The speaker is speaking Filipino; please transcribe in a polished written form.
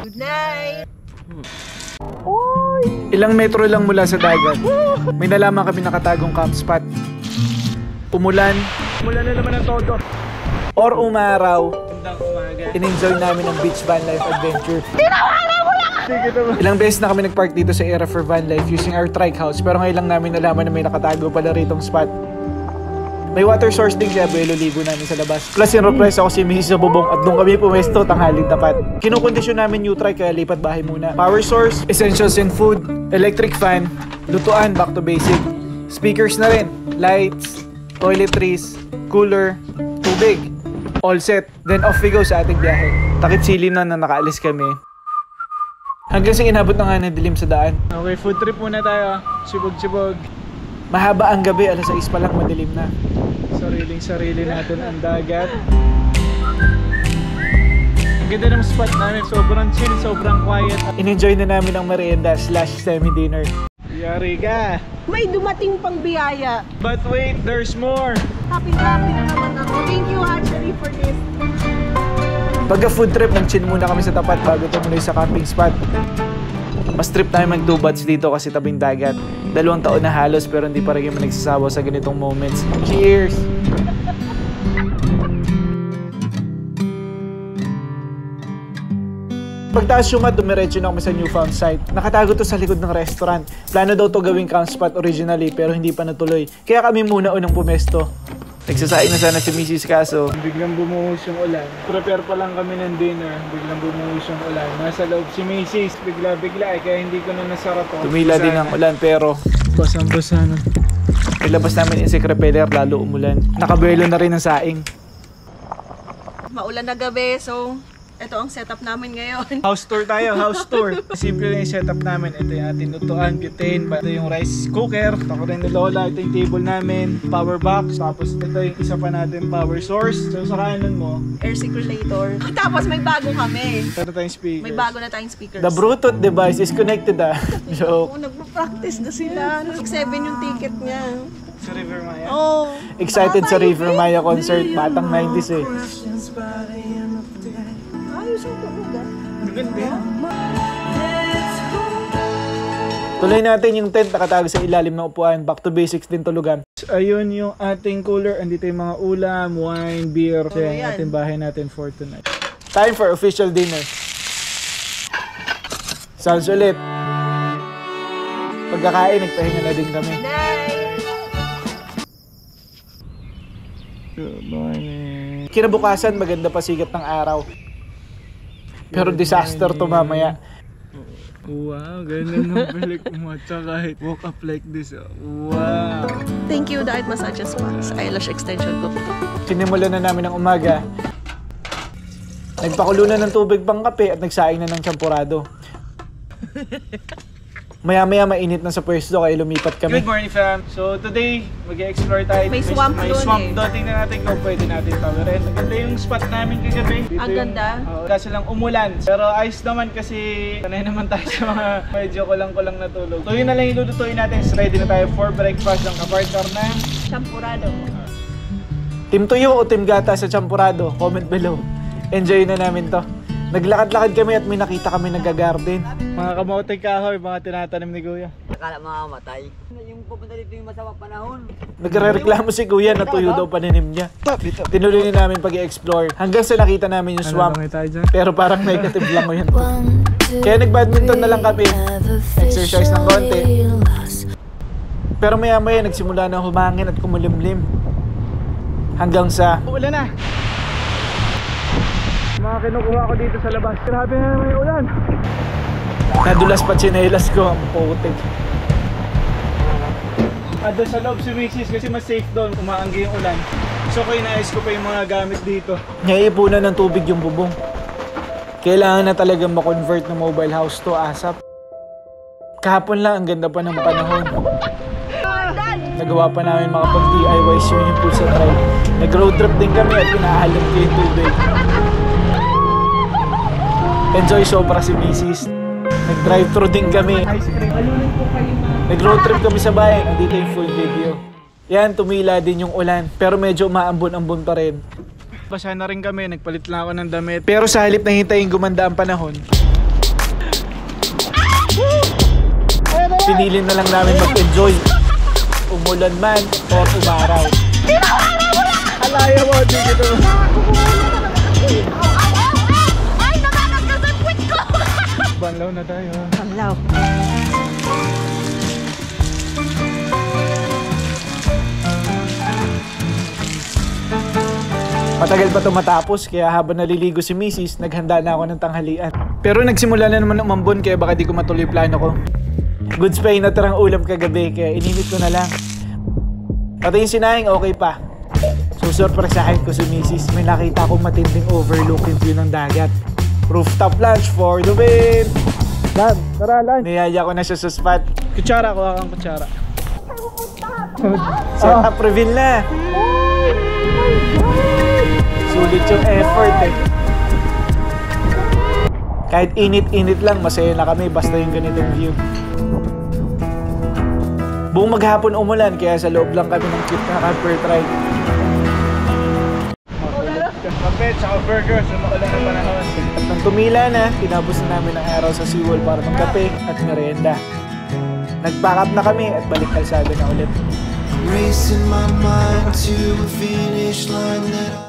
Good night! Ilang metro lang mula sa dagat, may nalaman kami nakatagong camp spot. Umulan na naman ang todo. Or umaraw, in-enjoy namin ang beach van life adventure. Ilang beses na kami nag-park dito sa area for van life using our trike house, pero ngayon lang namin nalaman na may nakatago pala ritong spot. May water source din kaya buwelo ligo namin sa labas. Plus sinurprise ako si Mrs. sa bubong at doon kami pumesto tanghaling tapat. Kinukondisyon namin new trike kaya lipat bahay muna. Power source, essentials and food, electric fan, lutuan back to basic. Speakers na rin, lights, toiletries, cooler, tubig. All set. Then off we go sa ating biyahe. Takip silim na nakaalis kami. Hanggang sa inabot na nga ng dilim sa daan. Okay, food trip muna tayo. Sibog-sibog. Mahaba ang gabi, alas 6 pa lang madilim na. Sariling-sarili natin ang dagat. Ang ganda ng spot namin. Sobrang chill, sobrang quiet. In-enjoy na namin ang merienda / semi-dinner. Yari ka! May dumating pang biyaya. But wait, there's more! Happy na naman ako. Thank you actually for this. Pagka food trip, nag-chill muna kami sa tapat bago tumuloy sa camping spot. Mas trip tayo mag 2 baths dito kasi tabing dagat. 2 taon na halos pero hindi pa rin kami nagsasawa sa ganitong moments. Cheers! Pagtaas yung mat, dumiretso na kami sa newfound site. Nakatago to sa likod ng restaurant. Plano daw to gawing camp spot originally pero hindi pa natuloy. Kaya kami muna unang pumesto. Nagsasaing na sana si Mrs. kaso biglang bumuhos yung ulan. Prepare pa lang kami ng dinner. Biglang bumuhos yung ulan. Nasa loob si Mrs. Bigla-bigla kaya hindi ko na nasara to. Tumila din ang ulan pero basang-basa na. Ilabas namin yung insect repeller lalo umulan. Nakabuelo na rin ang saing. Maulan na gabi so ito ang setup namin ngayon. House tour tayo, house tour. Simple lang yung setup namin. Ito yung ating lutuan, butane, ito yung rice cooker, ako rin ni Lola, ito yung table namin, power box, tapos ito yung isa pa natin power source. So sa kanan mo, Air circulator. Tapos may bago kami. ito tayong speaker. May bago na tayong speakers. The Bluetooth device is connected Joke. Oo, nagpa-practice na sila. 6-7 yung ticket niya. Sa River Maya? Oh. Excited sa River Maya concert, batang 90s eh. Ayos ang tulog ah. Maganda. Tuloy natin yung tent nakatago sa ilalim ng upuan. Back to basics din tulugan. Ayun yung ating cooler. Andito yung mga ulam, wine, beer. Ito yung ating bahay natin for tonight. Time for official dinner. Sounds ulit. Pagkakain, nagpahinga na din kami. Good morning. Kinabukasan, maganda pa sikat ng araw. Pero disaster to mamaya. Wow, ganun ang balik mo. Kahit woke up like this. Wow. Thank you, Diet Massage Spa sa eyelash extension ko. Sinimulan na namin ang umaga. Nagpakulo na ng tubig pang kape at nagsaing na ng champurado. Maya-maya mainit na sa pwesto kaya lumipat kami. Good morning fam! So today, mag-explore tayo. May swamp doon doon. Tingnan natin kung pwede natin tawarin. Maganda yung spot namin kagabi. Ang ganda. Kaso lang umulan. Pero ayos naman kasi sanay naman tayo sa mga medyo kulang-kulang na tulog. So yun na lang ilulutuin natin. Ready na tayo for breakfast ng kapartner na Champurado. Team Tuyo o Team Gata sa champurado? Comment below. Enjoy na namin to. Naglakad-lakad kami at may nakita kami nag-garden. Mga kamote kahoy, mga tinatanim ni Kuya. Akala mamamatay. Yung pupunta dito yung masamang panahon. Nagre-reklamo si Kuya na tuyo daw paninim niya. Tinuloy din namin pag-i-explore hanggang sa nakita namin yung swamp. Pero parang negative lang yun. Kaya nag-badminton na lang kami. Exercise ng konti. Pero maya-maya nagsimula na humangin at kumulimlim. Hanggang sa ulan na. Mga kinukuha ko dito sa labas. Grabe na may ulan. Nadulas pa tsinelas ko ang putik. Doon sa loob si Mrs. kasi mas safe doon. Umaanggi yung ulan. So ko inaayos ko pa yung mga gamit dito. Naiipunan ng tubig yung bubong. Kailangan na talagang ma-convert ng mobile house to asap. Kahapon lang ang ganda pa ng panahon. Nagawa pa namin makapag-DIY swimming pool sa tribe. Nag-road trip din kami at pinaalam ko yung tubig. Enjoy sobra si Mrs. Nag-drive-thru din kami. Nag-road trip kami sa bahay. Andito yung full video. Yan, tumila din yung ulan. Pero medyo maambon-ambon pa rin. Basa na rin kami. Nagpalit lang ako ng damit. Pero sa halip na hintayin gumanda ang panahon, pinili na lang namin mag-enjoy. Umulan man o umaraw. Alaya mo, dito. Ay, nakakas sa puwit ko! Banlaw na tayo. Banlaw. Matagal pa ito matapos, kaya habang naliligo si Mrs., naghanda na ako ng tanghalian. Pero nagsimula na naman umambon, kaya baka di ko matuloy plano ko. Goods pa yung natirang ulam kagabi, kaya ininit ko na lang. Pati yung sinahing, okay pa. Susurpresahin ko si Mrs. May nakita akong matinding overlooking view ng dagat. Rooftop lunch for the win! Lan, tara lan! Niyaya ko na siya sa spot. Kutsara, kuha kang kutsara. Setup reveal na! Sulit yung effort eh. Kahit init-init lang, masaya na kami basta yung ganitong view. Buong maghapon umulan, kaya sa loob lang kami ng cute na camper trike. Kape, tsaka burger sa maulan ng panahon. At nang tumila na, tinapos na namin ang araw sa SeaWorld para magkape at merienda. Nag-back up na kami at balik kalsada na ulit. Racing my mind to a finish line that